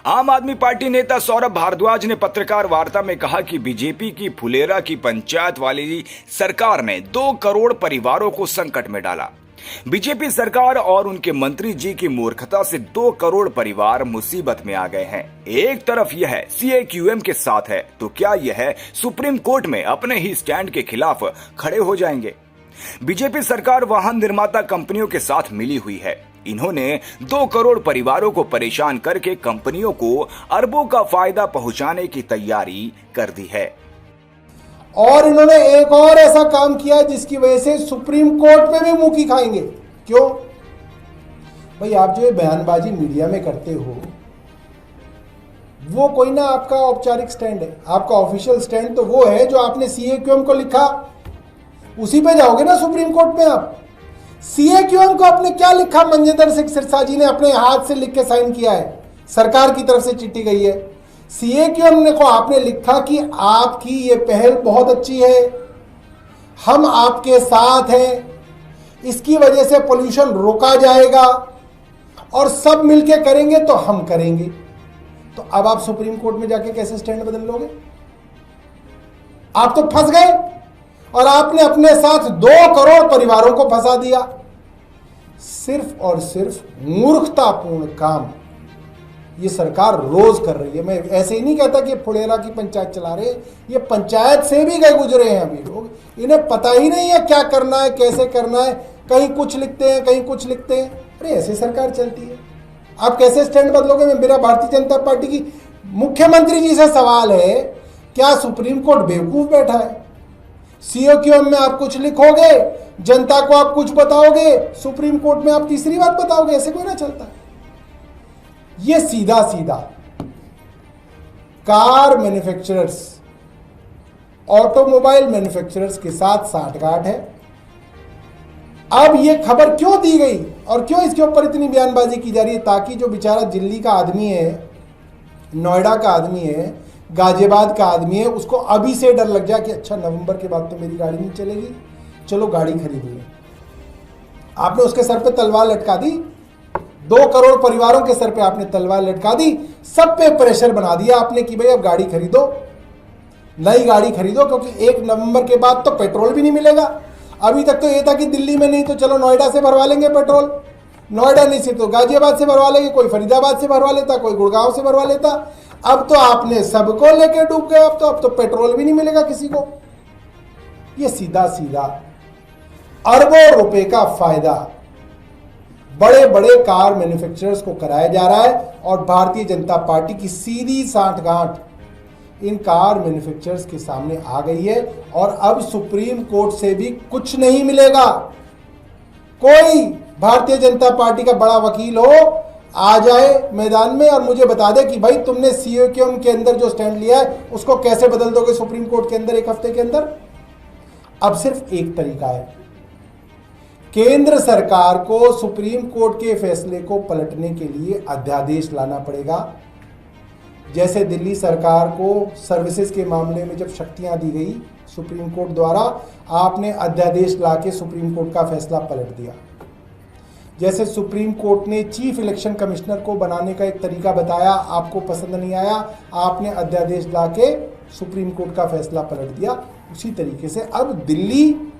आम आदमी पार्टी नेता सौरभ भारद्वाज ने पत्रकार वार्ता में कहा कि बीजेपी की फुलेरा की पंचायत वाली सरकार ने 2 करोड़ परिवारों को संकट में डाला। बीजेपी सरकार और उनके मंत्री जी की मूर्खता से 2 करोड़ परिवार मुसीबत में आ गए हैं। एक तरफ यह CAQM के साथ है, तो क्या यह सुप्रीम कोर्ट में अपने ही स्टैंड के खिलाफ खड़े हो जाएंगे? बीजेपी सरकार वाहन निर्माता कंपनियों के साथ मिली हुई है। इन्होंने 2 करोड़ परिवारों को परेशान करके कंपनियों को अरबों का फायदा पहुंचाने की तैयारी कर दी है। और इन्होंने एक और ऐसा काम किया जिसकी वजह से सुप्रीम कोर्ट में भी मुंह की खाएंगे। क्यों भाई? आप जो ये बयानबाजी मीडिया में करते हो, वो कोई ना आपका औपचारिक स्टैंड है। आपका ऑफिशियल स्टैंड तो वो है जो आपने CAQM को लिखा, उसी पे जाओगे ना सुप्रीम कोर्ट में। आप CAQM को आपने क्या लिखा? मंजिंदर सिंह सिरसा जी ने अपने हाथ से लिख के साइन किया है, सरकार की तरफ से चिट्ठी गई है। CAQM ने को आपने लिखा कि आपकी ये पहल बहुत अच्छी है, हम आपके साथ हैं, इसकी वजह से पोल्यूशन रोका जाएगा और सब मिलके करेंगे तो हम करेंगे। तो अब आप सुप्रीम कोर्ट में जाके कैसे स्टैंड बदल लोगे? आप तो फंस गए और आपने अपने साथ 2 करोड़ परिवारों को फंसा दिया। सिर्फ और सिर्फ मूर्खतापूर्ण काम ये सरकार रोज कर रही है। मैं ऐसे ही नहीं कहता कि फुलेरा की पंचायत चला रहे हैं, ये पंचायत से भी गए गुजरे हैं अभी लोग। इन्हें पता ही नहीं है क्या करना है, कैसे करना है। कहीं कुछ लिखते हैं, कहीं कुछ लिखते हैं। अरे ऐसे सरकार चलती है, आप कैसे स्टैंड बदलोगे? मेरा भारतीय जनता पार्टी की मुख्यमंत्री जी से सवाल है, क्या सुप्रीम कोर्ट बेवकूफ बैठा है? CAQM में आप कुछ लिखोगे, जनता को आप कुछ बताओगे, सुप्रीम कोर्ट में आप तीसरी बात बताओगे। ऐसे कोई ना चलता। ये सीधा सीधा कार मैन्युफैक्चरर्स, ऑटोमोबाइल मैन्युफैक्चरर्स के साथ साठगांठ है। अब ये खबर क्यों दी गई और क्यों इसके ऊपर इतनी बयानबाजी की जा रही है? ताकि जो बेचारा दिल्ली का आदमी है, नोएडा का आदमी है, गाजियाबाद का आदमी है, उसको अभी से डर लग जाए कि अच्छा नवंबर के बाद तो मेरी गाड़ी नहीं चलेगी, चलो गाड़ी खरीद ली। आपने उसके सर पे तलवार लटका दी। 2 करोड़ परिवारों के सर पे आपने तलवार लटका दी। सब पे प्रेशर बना दिया आपने कि भाई अब गाड़ी खरीदो, नई गाड़ी खरीदो, क्योंकि 1 नवंबर के बाद तो पेट्रोल भी नहीं मिलेगा। अभी तक तो ये था कि दिल्ली में नहीं तो चलो नोएडा से भरवा लेंगे पेट्रोल, नोएडा नहीं से तो गाजियाबाद से भरवा लेंगे, कोई फरीदाबाद से भरवा लेता, कोई गुड़गांव से भरवा लेता। अब तो आपने सबको लेके डूब गए। अब तो पेट्रोल भी नहीं मिलेगा किसी को। ये सीधा सीधा अरबों रुपए का फायदा बड़े बड़े कार मैन्युफैक्चरर्स को कराया जा रहा है और भारतीय जनता पार्टी की सीधी सांठगांठ इन कार मैन्युफैक्चरर्स के सामने आ गई है। और अब सुप्रीम कोर्ट से भी कुछ नहीं मिलेगा। कोई भारतीय जनता पार्टी का बड़ा वकील हो, आ जाए मैदान में और मुझे बता दे कि भाई तुमने CAQM के अंदर जो स्टैंड लिया है उसको कैसे बदल दोगे सुप्रीम कोर्ट के अंदर 1 हफ्ते के अंदर। अब सिर्फ एक तरीका है, केंद्र सरकार को सुप्रीम कोर्ट के फैसले को पलटने के लिए अध्यादेश लाना पड़ेगा। जैसे दिल्ली सरकार को सर्विसेज के मामले में जब शक्तियां दी गई सुप्रीम कोर्ट द्वारा, आपने अध्यादेश लाके सुप्रीम कोर्ट का फैसला पलट दिया। जैसे सुप्रीम कोर्ट ने चीफ इलेक्शन कमिश्नर को बनाने का एक तरीका बताया, आपको पसंद नहीं आया, आपने अध्यादेश लाके सुप्रीम कोर्ट का फैसला पलट दिया। उसी तरीके से अब दिल्ली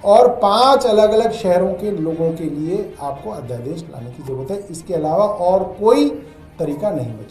और 5 अलग अलग शहरों के लोगों के लिए आपको अध्यादेश लाने की जरूरत है। इसके अलावा और कोई तरीका नहीं बचा।